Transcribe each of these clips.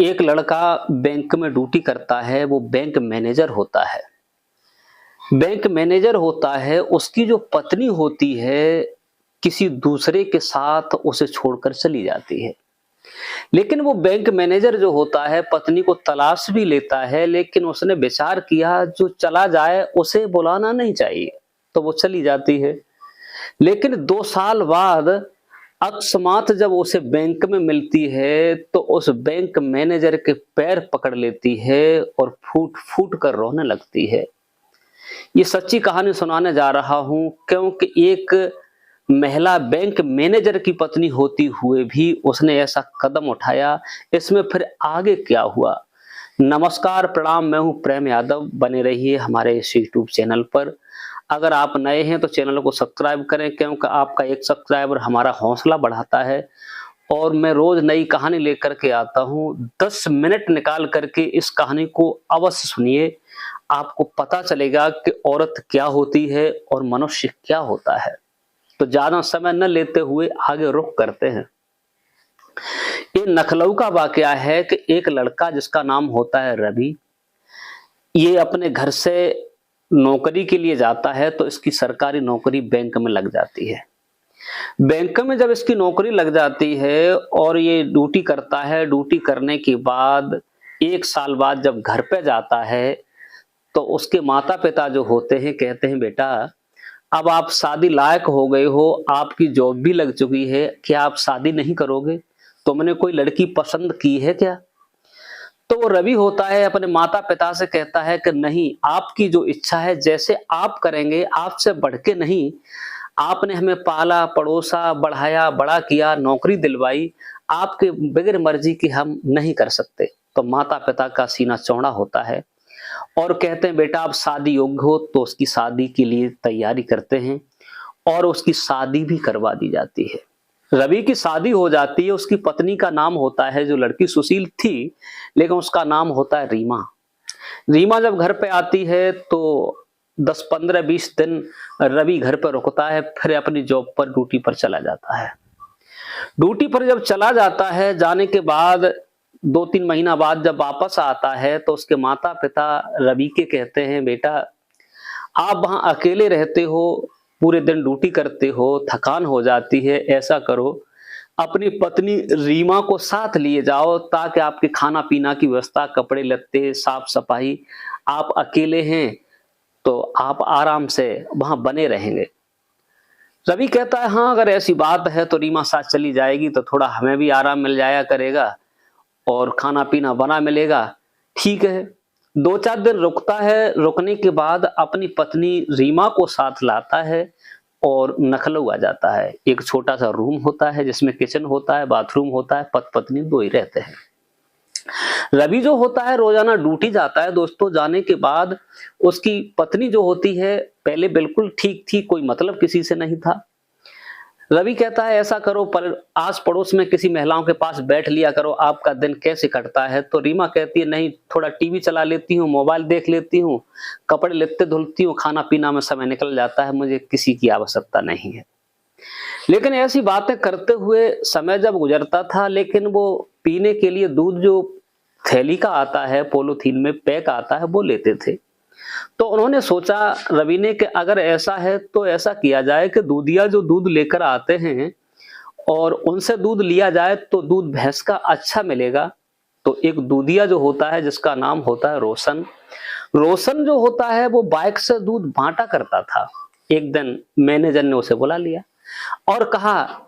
एक लड़का बैंक में ड्यूटी करता है, वो बैंक मैनेजर होता है। बैंक मैनेजर होता है, उसकी जो पत्नी होती है, किसी दूसरे के साथ उसे छोड़कर चली जाती है। लेकिन वो बैंक मैनेजर जो होता है, पत्नी को तलाश भी लेता है, लेकिन उसने विचार किया जो चला जाए उसे बुलाना नहीं चाहिए, तो वो चली जाती है। लेकिन 2 साल बाद अकस्मात जब उसे बैंक में मिलती है, तो उस बैंक मैनेजर के पैर पकड़ लेती है और फूट-फूट कर रोने लगती है। ये सच्ची कहानी सुनाने जा रहा हूँ क्योंकि एक महिला बैंक मैनेजर की पत्नी होते हुए भी उसने ऐसा कदम उठाया। इसमें फिर आगे क्या हुआ? नमस्कार, प्रणाम, मैं हूँ प्रेम यादव। बने रहिए हमारे इस यूट्यूब चैनल पर। अगर आप नए हैं तो चैनल को सब्सक्राइब करें क्योंकि आपका एक सब्सक्राइबर हमारा हौसला बढ़ाता है और मैं रोज नई कहानी लेकर के आता हूँ। 10 मिनट निकाल करके इस कहानी को अवश्य सुनिए। आपको पता चलेगा कि औरत क्या होती है और मनुष्य क्या होता है। तो ज्यादा समय न लेते हुए आगे रुख करते हैं। ये लखनऊ का वाकया है कि एक लड़का जिसका नाम होता है रवि, ये अपने घर से नौकरी के लिए जाता है तो इसकी सरकारी नौकरी बैंक में लग जाती है। बैंक में जब इसकी नौकरी लग जाती है और ये ड्यूटी करता है, ड्यूटी करने के बाद 1 साल बाद जब घर पे जाता है, तो उसके माता-पिता जो होते हैं कहते हैं, बेटा अब आप शादी लायक हो गए हो, आपकी जॉब भी लग चुकी है, क्या आप शादी नहीं करोगे? तुमने कोई लड़की पसंद की है क्या? तो वो रवि होता है अपने माता-पिता से कहता है कि नहीं, आपकी जो इच्छा है जैसे आप करेंगे, आपसे बढ़ के नहीं। आपने हमें पाला, पड़ोसा, बढ़ाया, बड़ा किया, नौकरी दिलवाई, आपके बगैर मर्जी के हम नहीं कर सकते। तो माता-पिता का सीना चौड़ा होता है और कहते हैं, बेटा आप शादी योग्य हो, तो उसकी शादी के लिए तैयारी करते हैं और उसकी शादी भी करवा दी जाती है। रवि की शादी हो जाती है, उसकी पत्नी का नाम होता है, जो लड़की सुशील थी, लेकिन उसका नाम होता है रीमा। रीमा जब घर पे आती है तो 10, 15, 20 दिन रवि घर पर रुकता है, फिर अपनी जॉब पर ड्यूटी पर चला जाता है। ड्यूटी पर जब चला जाता है, जाने के बाद 2-3 महीना बाद जब वापस आता है, तो उसके माता-पिता रवि के कहते हैं, बेटा आप वहाँ अकेले रहते हो, पूरे दिन ड्यूटी करते हो, थकान हो जाती है, ऐसा करो अपनी पत्नी रीमा को साथ लिए जाओ ताकि आपके खाना-पीना की व्यवस्था, कपड़े-लत्ते, साफ-सफाई, आप अकेले हैं, तो आप आराम से वहाँ बने रहेंगे। रवि कहता है, हाँ, अगर ऐसी बात है तो रीमा साथ चली जाएगी तो थोड़ा हमें भी आराम मिल जाया करेगा और खाना-पीना बना मिलेगा। ठीक है। 2-4 दिन रुकता है, रुकने के बाद अपनी पत्नी रीमा को साथ लाता है और लखनऊ आ जाता है। एक छोटा-सा रूम होता है जिसमें किचन होता है, बाथरूम होता है, पति-पत्नी 2 ही रहते हैं। रवि जो होता है रोजाना ड्यूटी जाता है दोस्तों, जाने के बाद उसकी पत्नी जो होती है पहले बिल्कुल ठीक थी, कोई मतलब किसी से नहीं था। रवि कहता है, ऐसा करो पर आस पड़ोस में किसी महिलाओं के पास बैठ लिया करो, आपका दिन कैसे कटता है? तो रीमा कहती है, नहीं, थोड़ा टीवी चला लेती हूँ, मोबाइल देख लेती हूँ, कपड़े लत्ते धुलती हूँ, खाना पीना में समय निकल जाता है, मुझे किसी की आवश्यकता नहीं है। लेकिन ऐसी बातें करते हुए समय जब गुजरता था, लेकिन वो पीने के लिए दूध जो थैली का आता है, पॉलीथीन में पैक आता है, वो लेते थे। तो उन्होंने सोचा रवि ने कि अगर ऐसा है तो ऐसा किया जाए कि दूधिया जो दूध लेकर आते हैं और उनसे दूध लिया जाए तो दूध भैंस का अच्छा मिलेगा। तो एक दूधिया जो होता है जिसका नाम होता है रोशन, रोशन जो होता है वो बाइक से दूध बांटा करता था। एक दिन मैनेजर ने उसे बुला लिया और कहा,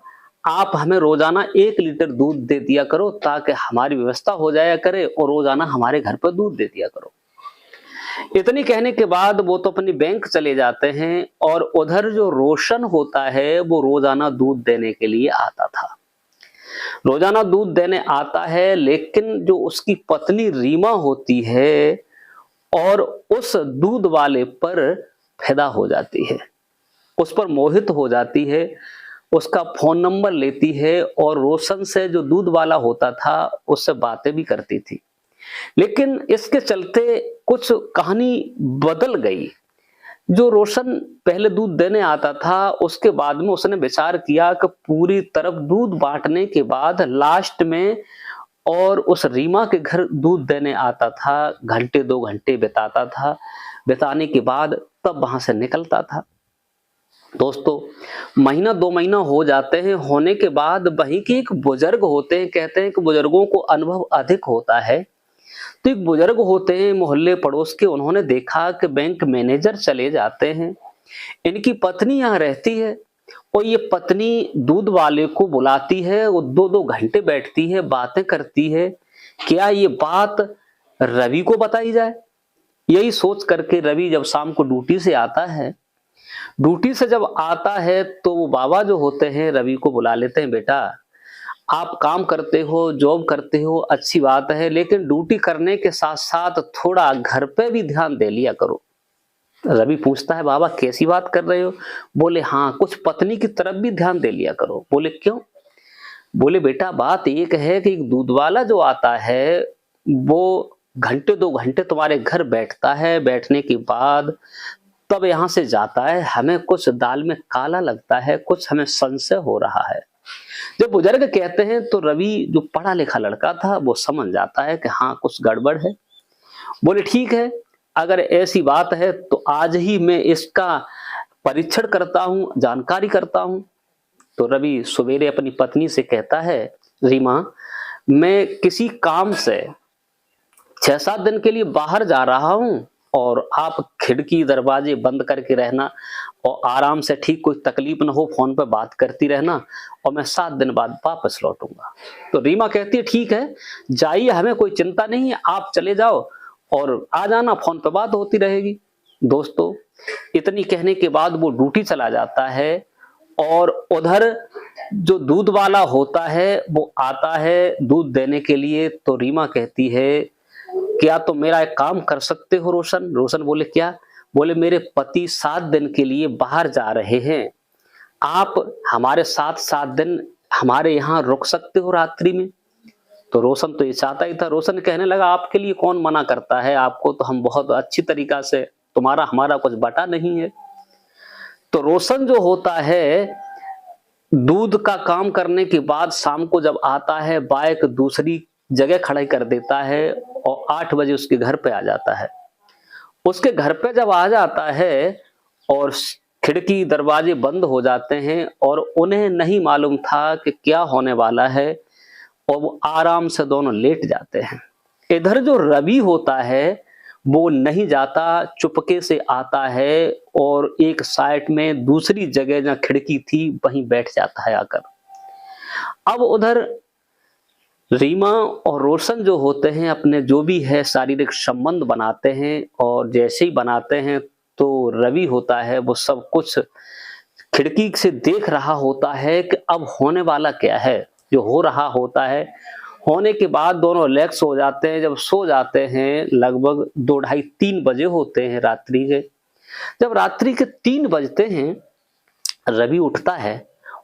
आप हमें रोजाना 1 लीटर दूध दे दिया करो ताकि हमारी व्यवस्था हो जाया करे और रोजाना हमारे घर पर दूध दे दिया करो। इतनी कहने के बाद वो तो अपनी बैंक चले जाते हैं और उधर जो रोशन होता है वो रोजाना दूध देने के लिए आता था। रोजाना दूध देने आता है, लेकिन जो उसकी पत्नी रीमा होती है और उस दूध वाले पर फिदा हो जाती है, उस पर मोहित हो जाती है, उसका फोन नंबर लेती है और रोशन से जो दूध वाला होता था उससे बातें भी करती थी। लेकिन इसके चलते कुछ कहानी बदल गई। जो रोशन पहले दूध देने आता था, उसके बाद में उसने विचार किया कि पूरी तरफ दूध बांटने के बाद लास्ट में और उस रीमा के घर दूध देने आता था, घंटे 2 घंटे बिताता था, बिताने के बाद तब वहां से निकलता था। दोस्तों, महीना 2 महीना हो जाते हैं, होने के बाद वहीं के एक बुजुर्ग होते हैं, कहते हैं कि बुजुर्गों को अनुभव अधिक होता है। तो एक बुजुर्ग होते हैं मोहल्ले पड़ोस के, उन्होंने देखा कि बैंक मैनेजर चले जाते हैं, इनकी पत्नी यहाँ रहती है और ये पत्नी दूध वाले को बुलाती है, वो 2-2 घंटे बैठती है, बातें करती है। क्या ये बात रवि को बताई जाए? यही सोच करके रवि जब शाम को ड्यूटी से आता है, ड्यूटी से जब आता है तो वो बाबा जो होते हैं रवि को बुला लेते हैं, बेटा आप काम करते हो, जॉब करते हो, अच्छी बात है, लेकिन ड्यूटी करने के साथ साथ थोड़ा घर पे भी ध्यान दे लिया करो। रवि पूछता है, बाबा कैसी बात कर रहे हो? बोले हाँ, कुछ पत्नी की तरफ भी ध्यान दे लिया करो। बोले क्यों? बोले बेटा बात एक है कि एक दूध वाला जो आता है वो घंटे 2 घंटे तुम्हारे घर बैठता है, बैठने के बाद तब यहां से जाता है, हमें कुछ दाल में काला लगता है, कुछ हमें संशय हो रहा है। जब बुजुर्ग कहते हैं तो रवि जो पढ़ा लिखा लड़का था वो समझ जाता है कि हाँ कुछ गड़बड़ है। बोले ठीक है, अगर ऐसी बात है तो आज ही मैं इसका परीक्षण करता हूं, जानकारी करता हूं। तो रवि सवेरे अपनी पत्नी से कहता है, रीमा मैं किसी काम से 6-7 दिन के लिए बाहर जा रहा हूं और आप खिड़की दरवाजे बंद करके रहना और आराम से, ठीक कोई तकलीफ ना हो, फोन पे बात करती रहना और मैं 7 दिन बाद वापस लौटूंगा। तो रीमा कहती है ठीक है, जाइए, हमें कोई चिंता नहीं है, आप चले जाओ और आ जाना, फोन पे बात होती रहेगी। दोस्तों, इतनी कहने के बाद वो ड्यूटी चला जाता है और उधर जो दूध वाला होता है वो आता है दूध देने के लिए। तो रीमा कहती है, क्या तुम मेरा एक काम कर सकते हो रोशन? रोशन बोले क्या? बोले मेरे पति 7 दिन के लिए बाहर जा रहे हैं, आप हमारे साथ 7 दिन हमारे यहाँ रुक सकते हो रात्रि में? तो रोशन तो ये चाहता ही था। रोशन कहने लगा, आपके लिए कौन मना करता है, आपको तो हम बहुत अच्छी तरीका से, तुम्हारा हमारा कुछ बटा नहीं है। तो रोशन जो होता है दूध का काम करने के बाद शाम को जब आता है, बाइक दूसरी जगह खड़ी कर देता है और 8 बजे उसके घर पे आ जाता है। उसके घर पे जब आ जाता है और खिड़की दरवाजे बंद हो जाते हैं और उन्हें नहीं मालूम था कि क्या होने वाला है और वो आराम से दोनों लेट जाते हैं। इधर जो रवि होता है वो नहीं जाता, चुपके से आता है और एक साइड में दूसरी जगह जहां खिड़की थी वहीं बैठ जाता है आकर। अब उधर रीमा और रोशन जो होते हैं अपने जो भी है शारीरिक संबंध बनाते हैं और जैसे ही बनाते हैं तो रवि होता है वो सब कुछ खिड़की से देख रहा होता है कि अब होने वाला क्या है। जो हो रहा होता है, होने के बाद दोनों रिलैक्स हो जाते हैं। जब सो जाते हैं लगभग 2 ढाई 3 बजे होते हैं रात्रि के। जब रात्रि के 3 बजते हैं रवि उठता है।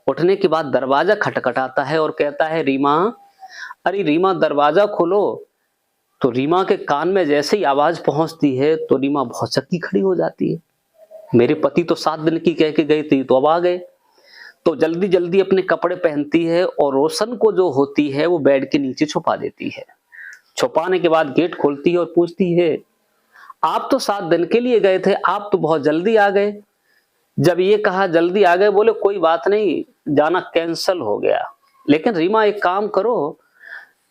उठने के बाद दरवाजा खटखटाता है और कहता है, रीमा, अरे रीमा दरवाजा खोलो। तो रीमा के कान में जैसे ही आवाज पहुंचती है तो रीमा भौचक्की खड़ी हो जाती है। मेरे पति तो 7 दिन की कह के गए थे, तो अब आ गए। तो जल्दी जल्दी अपने कपड़े पहनती है और रोशन को जो होती है वो बेड के नीचे छुपा देती है। छुपाने के बाद गेट खोलती है और पूछती है, आप तो 7 दिन के लिए गए थे, आप तो बहुत जल्दी आ गए। जब ये कहा जल्दी आ गए, बोले कोई बात नहीं, जाना कैंसल हो गया। लेकिन रीमा एक काम करो,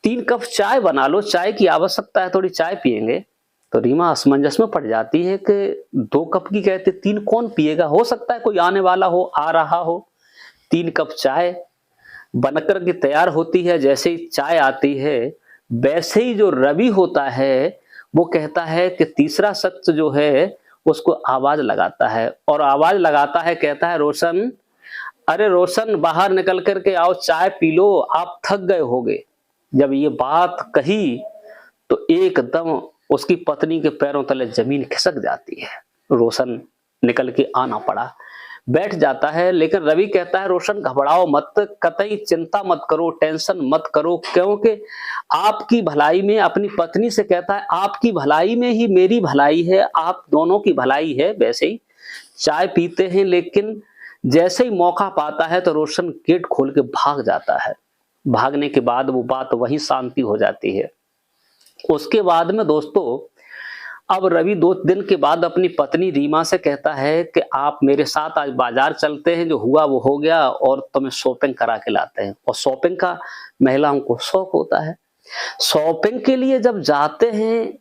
3 कप चाय बना लो, चाय की आवश्यकता है, थोड़ी चाय पियेंगे। तो रीमा असमंजस में पड़ जाती है कि 2 कप की कहते 3 कौन पिएगा, हो सकता है कोई आने वाला हो, आ रहा हो। 3 कप चाय बनकर के तैयार होती है। जैसे ही चाय आती है वैसे ही जो रवि होता है वो कहता है कि तीसरा शख्स जो है उसको आवाज लगाता है और आवाज लगाता है, कहता है, रोशन, अरे रोशन बाहर निकल करके आओ, चाय पी लो, आप थक गए होगे। जब ये बात कही तो एकदम उसकी पत्नी के पैरों तले जमीन खिसक जाती है। रोशन निकल के आना पड़ा, बैठ जाता है। लेकिन रवि कहता है, रोशन घबराओ मत, कतई चिंता मत करो, टेंशन मत करो, क्योंकि आपकी भलाई में, अपनी पत्नी से कहता है, आपकी भलाई में ही मेरी भलाई है, आप दोनों की भलाई है। वैसे ही चाय पीते हैं, लेकिन जैसे ही मौका पाता है तो रोशन गेट खोल के भाग जाता है भागने के बाद वो बात वहीं शांति हो जाती है। उसके बाद में दोस्तों, अब रवि 2 दिन के बाद अपनी पत्नी रीमा से कहता है कि आप मेरे साथ आज बाजार चलते हैं, जो हुआ वो हो गया और तुम्हें शॉपिंग करा के लाते हैं। और शॉपिंग का महिलाओं को शौक होता है। शॉपिंग के लिए जब जाते हैं,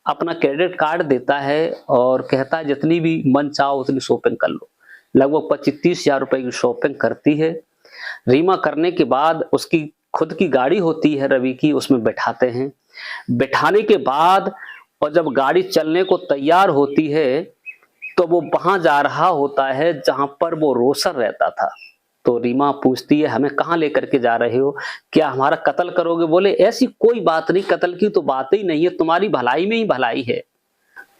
अपना क्रेडिट कार्ड देता है और कहता है जितनी भी मन चाहो उतनी शॉपिंग कर लो। लगभग 25-30 हजार रुपए की शॉपिंग करती है। रीमा करने के बाद उसकी खुद की गाड़ी होती है रवि की, उसमें बैठाते हैं। बैठाने के बाद और जब गाड़ी चलने को तैयार होती है, तो वो वहां जा रहा होता है जहां पर वो रोशन रहता था। तो रीमा पूछती है, हमें कहाँ लेकर के जा रहे हो, क्या हमारा कत्ल करोगे? बोले ऐसी कोई बात नहीं, कत्ल की तो बात ही नहीं है, तुम्हारी भलाई में ही भलाई है।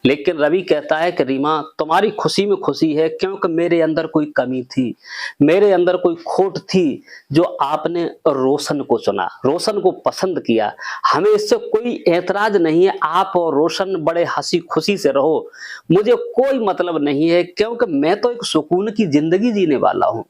लेकिन रवि कहता है कि रीमा तुम्हारी खुशी में खुशी है, क्योंकि मेरे अंदर कोई कमी थी, मेरे अंदर कोई खोट थी, जो आपने रोशन को चुना, रोशन को पसंद किया। हमें इससे कोई ऐतराज नहीं है, आप और रोशन बड़े हंसी खुशी से रहो, मुझे कोई मतलब नहीं है, क्योंकि मैं तो एक सुकून की जिंदगी जीने वाला हूं।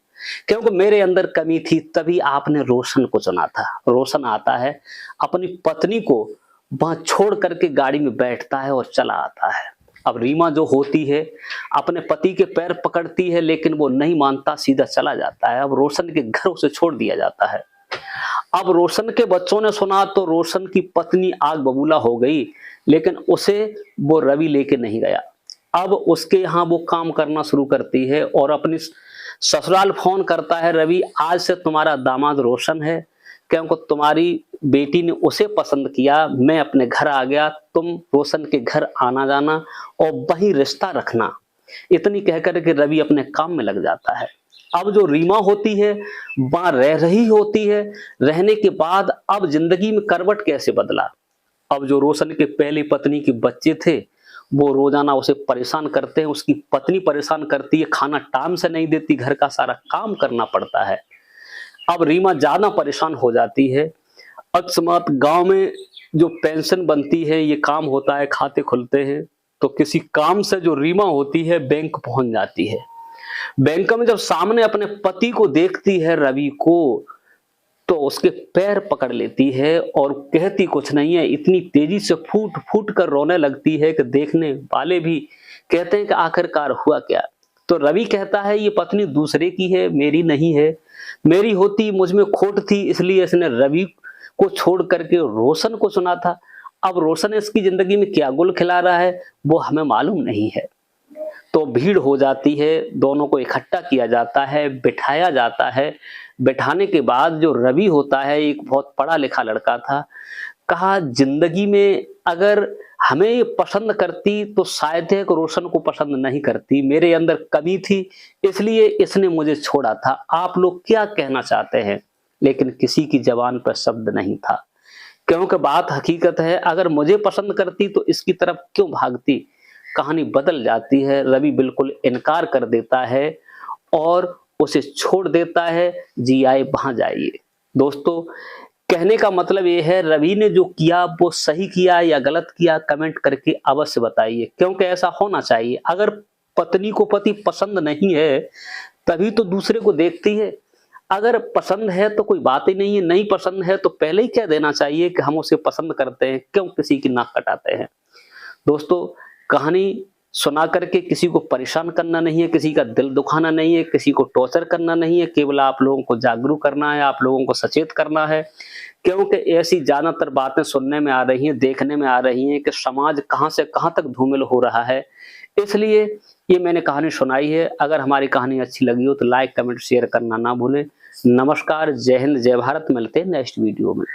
क्योंकि मेरे अंदर कमी थी, तभी आपने रोशन को चुना था। रोशन आता है, अपनी पत्नी को वहां छोड़ करके गाड़ी में बैठता है और चला आता है। अब रीमा जो होती है, अपने पति के पैर पकड़ती है, लेकिन वो नहीं मानता, सीधा चला जाता है। अब रोशन के घर उसे छोड़ दिया जाता है। अब रोशन के बच्चों ने सुना तो रोशन की पत्नी आग बबूला हो गई, लेकिन उसे वो रवि लेके नहीं गया। अब उसके यहाँ वो काम करना शुरू करती है और अपनी ससुराल फोन करता है, रवि आज से तुम्हारा दामाद रोशन है, क्योंकि तुम्हारी बेटी ने उसे पसंद किया, मैं अपने घर आ गया, तुम रोशन के घर आना जाना और वहीं रिश्ता रखना। इतनी कहकर के रवि अपने काम में लग जाता है। अब जो रीमा होती है वहां रह रही होती है। रहने के बाद अब जिंदगी में करवट कैसे बदला। अब जो रोशन के पहली पत्नी के बच्चे थे, वो रोजाना उसे परेशान करते हैं, उसकी पत्नी परेशान करती है, खाना टाइम से नहीं देती, घर का सारा काम करना पड़ता है। अब रीमा ज्यादा परेशान हो जाती है। अकस्मात गांव में जो पेंशन बनती है, ये काम होता है, खाते खुलते हैं, तो किसी काम से जो रीमा होती है बैंक पहुंच जाती है। बैंक में जब सामने अपने पति को देखती है रवि को, तो उसके पैर पकड़ लेती है और कहती कुछ नहीं है, इतनी तेजी से फूट फूट कर रोने लगती है कि देखने वाले भी कहते हैं कि आखिरकार हुआ क्या। तो रवि कहता है, ये पत्नी दूसरे की है, मेरी नहीं है, मेरी होती मुझ में खोट थी, इसलिए इसने रवि को छोड़ करके रोशन को चुना था। अब रोशन इसकी जिंदगी में क्या गुल खिला रहा है वो हमें मालूम नहीं है। तो भीड़ हो जाती है, दोनों को इकट्ठा किया जाता है, बिठाया जाता है। बिठाने के बाद जो रवि होता है, एक बहुत पढ़ा लिखा लड़का था, कहा जिंदगी में अगर हमें ये पसंद करती तो शायद है कि रोशन को पसंद नहीं करती, मेरे अंदर कमी थी, इसलिए इसने मुझे छोड़ा था। आप लोग क्या कहना चाहते हैं? लेकिन किसी की जबान पर शब्द नहीं था, क्योंकि बात हकीकत है, अगर मुझे पसंद करती तो इसकी तरफ क्यों भागती। कहानी बदल जाती है। रवि बिल्कुल इनकार कर देता है और उसे छोड़ देता है, जी आए वहां जाइए। दोस्तों, कहने का मतलब ये है, रवि ने जो किया वो सही किया या गलत किया, कमेंट करके अवश्य बताइए, क्योंकि ऐसा होना चाहिए। अगर पत्नी को पति पसंद नहीं है तभी तो दूसरे को देखती है, अगर पसंद है तो कोई बात ही नहीं है, नहीं पसंद है तो पहले ही कह देना चाहिए कि हम उसे पसंद करते हैं, क्यों किसी की नाक कटाते हैं। दोस्तों, कहानी सुना करके किसी को परेशान करना नहीं है, किसी का दिल दुखाना नहीं है, किसी को टॉर्चर करना नहीं है, केवल आप लोगों को जागरूक करना है, आप लोगों को सचेत करना है। क्योंकि ऐसी ज्यादातर बातें सुनने में आ रही हैं, देखने में आ रही हैं कि समाज कहां से कहां तक धूमिल हो रहा है, इसलिए ये मैंने कहानी सुनाई है। अगर हमारी कहानी अच्छी लगी हो तो लाइक कमेंट शेयर करना ना भूलें। नमस्कार, जय हिंद, जय भारत। मिलते हैं नेक्स्ट वीडियो में।